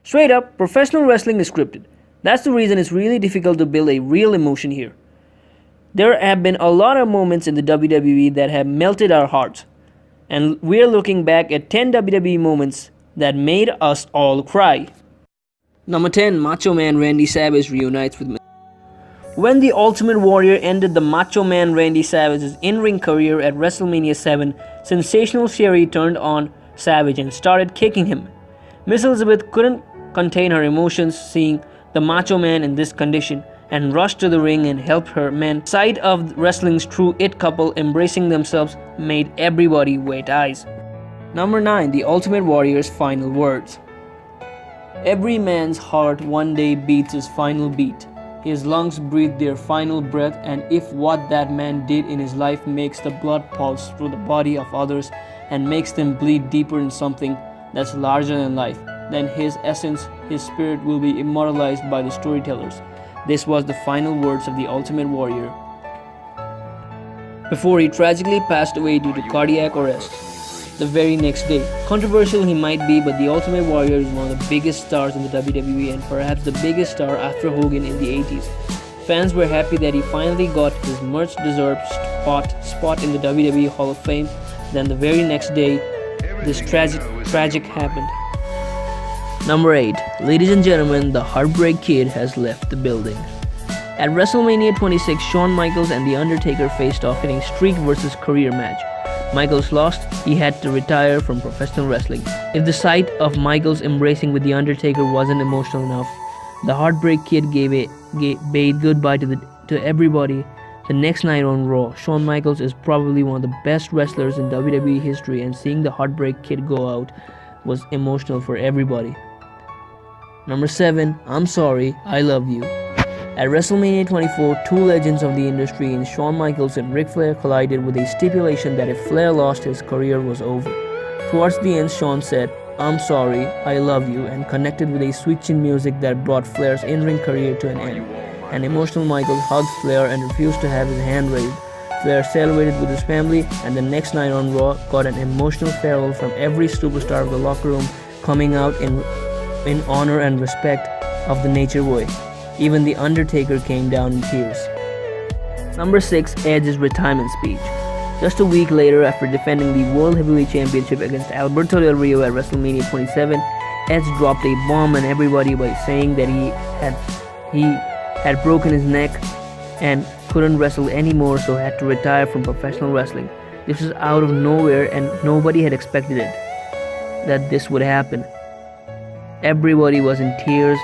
Straight up, professional wrestling is scripted. That's the reason it's really difficult to build a real emotion here. There have been a lot of moments in the WWE that have melted our hearts, and we're looking back at 10 WWE moments that made us all cry. Number 10, Macho Man Randy Savage reunites with. When the Ultimate Warrior ended the Macho Man Randy Savage's in-ring career at WrestleMania 7, Sensational Sherry turned on Savage and started kicking him. Miss Elizabeth couldn't contain her emotions seeing the Macho Man in this condition and rushed to the ring and helped her men. Sight of wrestling's true it couple embracing themselves made everybody wet eyes. Number 9, The Ultimate Warrior's final words. Every man's heart one day beats his final beat. His lungs breathe their final breath, and if what that man did in his life makes the blood pulse through the body of others and makes them bleed deeper in something that's larger than life, then his essence, his spirit will be immortalized by the storytellers. This was the final words of the Ultimate Warrior before he tragically passed away due to cardiac arrest the very next day. Controversial he might be, but the Ultimate Warrior is one of the biggest stars in the WWE and perhaps the biggest star after Hogan in the 80s. Fans were happy that he finally got his much-deserved spot in the WWE Hall of Fame. Then the very next day, this tragic happened. Number 8. Ladies and gentlemen, the Heartbreak Kid has left the building. At WrestleMania 26, Shawn Michaels and The Undertaker faced off in a streak versus career match. Michaels lost, he had to retire from professional wrestling. If the sight of Michaels embracing with The Undertaker wasn't emotional enough, the Heartbreak Kid bade goodbye to everybody. The next night on Raw, Shawn Michaels is probably one of the best wrestlers in WWE history, and seeing the Heartbreak Kid go out was emotional for everybody. Number 7, I'm Sorry, I Love You. At WrestleMania 24, two legends of the industry in Shawn Michaels and Ric Flair collided with a stipulation that if Flair lost, his career was over. Towards the end, Shawn said, I'm sorry, I love you, and connected with a sweet chin music that brought Flair's in-ring career to an end. An emotional Michaels hugged Flair and refused to have his hand raised. Flair celebrated with his family, and the next night on Raw got an emotional farewell from every superstar of the locker room, coming out in honor and respect of the Nature Boy. Even The Undertaker came down in tears. Number 6, Edge's retirement speech. Just a week later, after defending the World Heavyweight Championship against Alberto Del Rio at WrestleMania 27, Edge dropped a bomb on everybody by saying that he had broken his neck and couldn't wrestle anymore, so had to retire from professional wrestling. This was out of nowhere and nobody had expected it, that this would happen. Everybody was in tears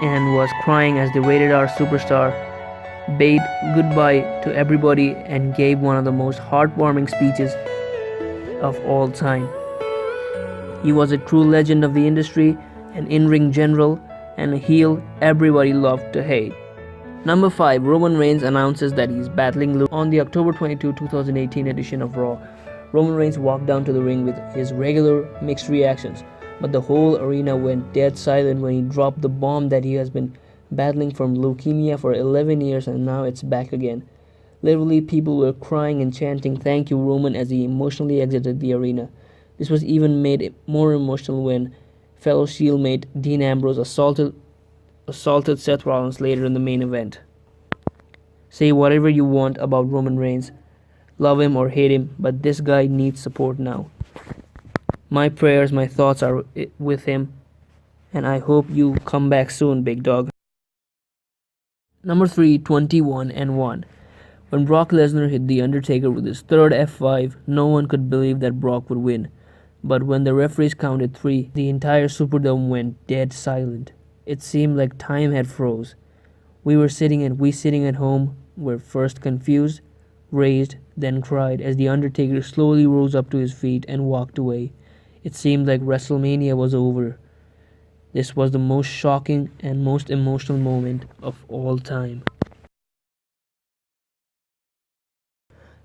and was crying as the Rated R superstar bade goodbye to everybody and gave one of the most heartwarming speeches of all time. He was a true legend of the industry, an in-ring general, and a heel everybody loved to hate. Number 5, Roman Reigns announces that he's battling Luke. On the October 22, 2018 edition of Raw, Roman Reigns walked down to the ring with his regular mixed reactions, but the whole arena went dead silent when he dropped the bomb that he has been battling from leukemia for 11 years and now it's back again. Literally, people were crying and chanting "Thank you, Roman" as he emotionally exited the arena. This was even made more emotional when fellow Shield mate Dean Ambrose assaulted Seth Rollins later in the main event. Say whatever you want about Roman Reigns, love him or hate him, but this guy needs support now. My prayers, my thoughts are with him, and I hope you come back soon, big dog. Number 3, 21-1. When Brock Lesnar hit The Undertaker with his third F5, no one could believe that Brock would win. But when the referees counted 3, the entire Superdome went dead silent. It seemed like time had froze. We sitting at home were first confused, raised, then cried as The Undertaker slowly rose up to his feet and walked away. It seemed like WrestleMania was over. This was the most shocking and most emotional moment of all time.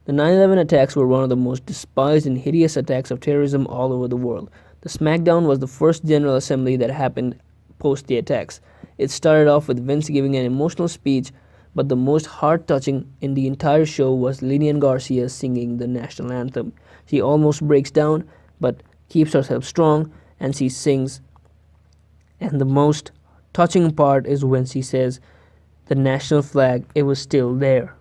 The 9/11 attacks were one of the most despised and hideous attacks of terrorism all over the world. The SmackDown was the first General Assembly that happened post the attacks. It started off with Vince giving an emotional speech, but the most heart-touching in the entire show was Lillian Garcia singing the national anthem. She almost breaks down, but keeps herself strong, and she sings And the most touching part is when she says the national flag, it was still there.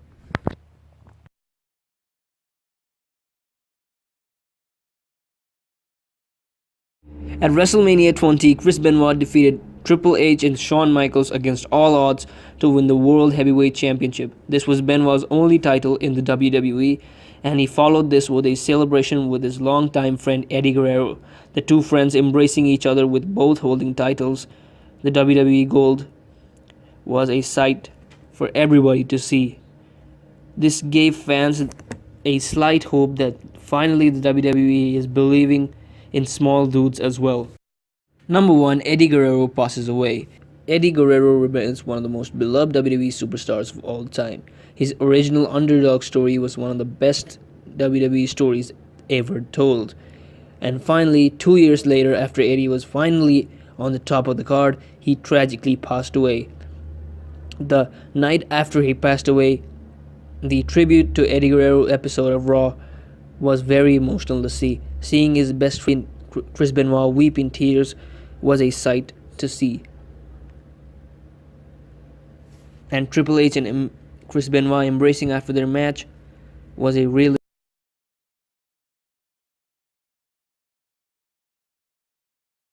At WrestleMania 20, Chris Benoit defeated Triple H and Shawn Michaels against all odds to win the World Heavyweight Championship. This was Benoit's only title in the WWE, and he followed this with a celebration with his longtime friend Eddie Guerrero, the two friends embracing each other with both holding titles. The WWE Gold was a sight for everybody to see. This gave fans a slight hope that finally the WWE is believing in small dudes as well. Number 1, Eddie Guerrero passes away. Eddie Guerrero remains one of the most beloved WWE superstars of all time. His original underdog story was one of the best WWE stories ever told. And finally, 2 years later, after Eddie was finally on the top of the card, he tragically passed away. The night after he passed away, the tribute to Eddie Guerrero episode of Raw was very emotional to see. Seeing his best friend Chris Benoit weep in tears was a sight to see. And Triple H and Chris Benoit embracing after their match was a really